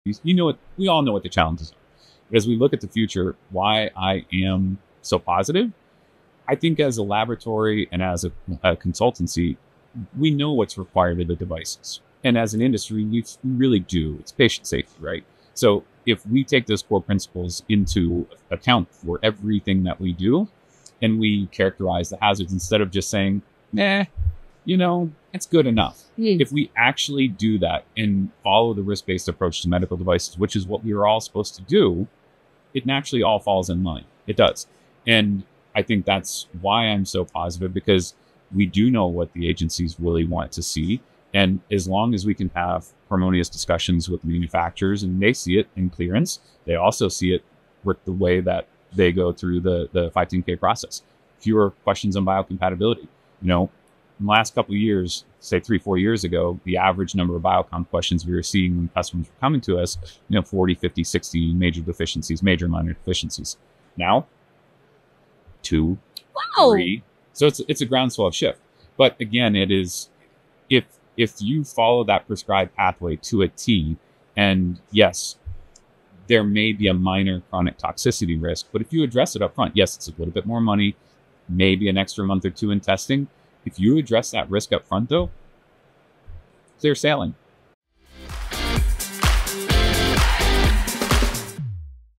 You know what? We all know what the challenges are. But as we look at the future, why I am so positive, I think as a laboratory and as a consultancy, we know what's required of the devices. And as an industry, we really do. It's patient safety, right? So if we take those core principles into account for everything that we do, and we characterize the hazards instead of just saying, nah, it's good enough. If we actually do that and follow the risk-based approach to medical devices, which is what we are all supposed to do, it naturally all falls in line. It does. And I think that's why I'm so positive, because we do know what the agencies really want to see. And as long as we can have harmonious discussions with manufacturers and they see it in clearance, they also see it with the way that they go through the 510K process. Fewer questions on biocompatibility. In the last couple of years, say 3-4 years ago, the average number of biocom questions we were seeing when customers were coming to us, 40, 50, 60 major deficiencies, major minor deficiencies. Now, 2, 3. So it's a groundswell shift. But again, it is, if you follow that prescribed pathway to a T, and yes, there may be a minor chronic toxicity risk, but if you address it up front, yes, it's a little bit more money, maybe an extra month or 2 in testing. If you address that risk up front, though, clear sailing.